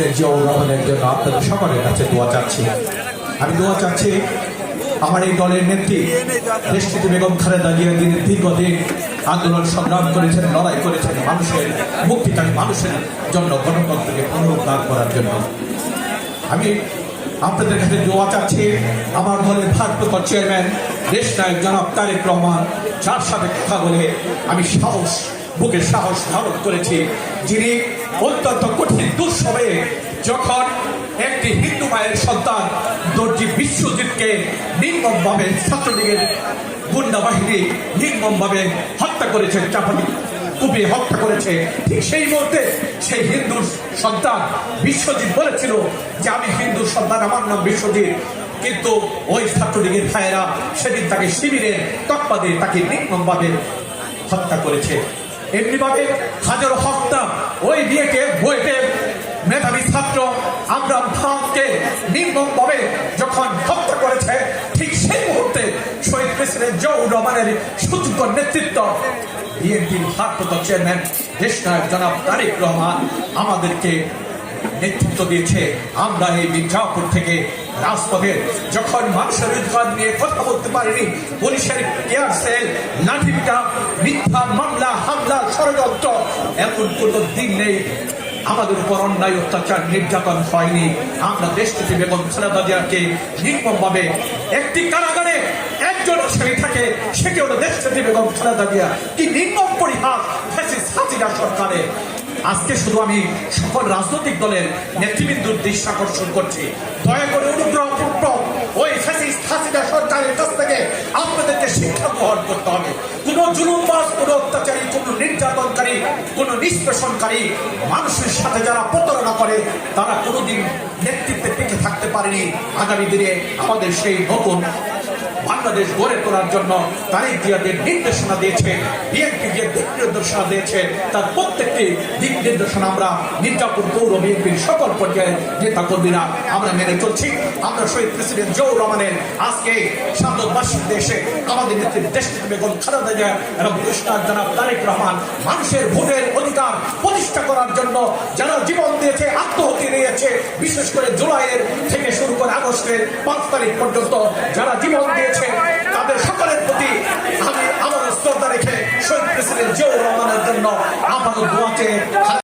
President Ziaur রহমানের জন্য আপনাদের সকলের কাছে দোয়া চাচ্ছি। আমি দোয়া চাচ্ছি আমার এই দলের নেত্রী দেশটিতে বেগম খালেদা জিয়া দিনের দীর্ঘদিন আন্দোলন সংগ্রাম করেছেন, লড়াই করেছেন মানুষের মুক্তিকামী মানুষের জন্য, গণতন্ত্রকে পুনরুদ্ধার করার জন্য। আমি আপনাদের কাছে দোয়া চাচ্ছি আমার দলের ভারপ্রাপ্ত চেয়ারম্যান দেশ নায়ক জনাব তারেক রহমান, যার সাথে কথা বলে আমি বুকে সাহস ধারণ করেছি, যিনি অত্যন্ত কঠিন দুঃসময়ে যখন একটি হিন্দু মায়ের সন্তান দর্জি বিশ্বজিৎকে নির্মমভাবে ছাত্রলীগের গুন্ডা বাহিনী নির্মমভাবে হত্যা করেছে, চাপাতি কুপিয়ে হত্যা করেছে, ঠিক সেই মুহূর্তে সেই হিন্দু সন্তান বিশ্বজিৎ বলেছিল যে আমি হিন্দু সন্তান, আমার নাম বিশ্বজিৎ, কিন্তু ওই ছাত্রলীগের ভাইয়েরা সেদিন তাকে শিবিরের তকমা দিয়ে তাকে নির্মমভাবে হত্যা করেছে। এমনিভাবে হাজারো হত্যা ওই বিয়েকে বইতে মেধাবী ছাত্র আমরাম খানকে নির্মমভাবে যখন হত্যা করেছে, ঠিক সেই মুহূর্তে শহীদ প্রেসিডেন্ট জিয়াউর রহমানের সুযোগ্য নেতৃত্ব বিএনপির ভারপ্রাপ্ত চেয়ারম্যান দেশ নায়ক জনাব তারেক রহমান আমাদেরকে নেতৃত্ব দিয়েছে। আমরা এই মির্জাপুর থেকে রাজপথে যখন মানুষের অধিকার নিয়ে কথা বলতে পারিনি, পুলিশের কেয়ার সেল, লাঠিপিটা, মিথ্যা মামলা, হামলা, ষড়যন্ত্র, এমন কোনো দিন নেই আমাদের উপর অন্যায় অত্যাচার নির্যাতন হয়নি। আমরা দেশ থেকে বেগম খালেদা জিয়াকে নির্মমভাবে একটি কারাগারে একজন ছেলে থাকে, সেটি হলো দেশ থেকে বেগম খালেদা জিয়া। কি নির্মম পরিহাস ফ্যাসিস্ট হাসিনা সরকারের। আজকে শুধু আমি সকল রাজনৈতিক দলের নেতৃবৃন্দর দৃষ্টি আকর্ষণ করছি, দয়া করে অনুগ্রহপূর্বক ওই ফ্যাসিস্ট হাসিনা সরকারের কাছ থেকে আপনাদেরকে শিক্ষা গ্রহণ করতে হবে। কোন জুলুমবাজ, কোন অত্যাচারী, কোন নির্যাতনকারী, কোন নিষ্পেষণকারী মানুষের সাথে যারা প্রতারণা করে তারা কোনোদিন নেতৃত্বে টিকে থাকতে পারেনি। আগামী দিনে আমাদের সেই নতুন বাংলাদেশ গড়ে তোলার জন্য তারেক জিয়াদের নির্দেশনা দিয়েছে, বিএনপি যে দিক নির্দেশনা দিয়েছে তার প্রত্যেকটি দিক নির্দেশনা আমরা মির্জাপুর পৌর বিএনপির সকল পর্যায়ের নেতা কর্মীরা আমরা মেনে চলছি। আমরা শহীদ প্রেসিডেন্ট জিয়াউর রহমানের আজকে সাধনবাসীর দেশে আমাদের নেত্রী দেশ বেগম খালেদা জিয়া এবং দেশনাথ জনাব তারেক রহমান মানুষের ভোটের অধিকার প্রতিষ্ঠা করার জন্য যারা জীবন দিয়েছে, আত্মহত্যা নিয়েছে, বিশেষ করে জুলাইয়ের থেকে শুরু করে আগস্টের 5 তারিখ পর্যন্ত যারা জীবন দিয়েছে তাদের সকলের প্রতি আমি আমার শ্রদ্ধা রেখে শহীদ প্রেসিডেন্ট জিয়াউর রহমানের জন্য আমাদের দোয়া চেয়ে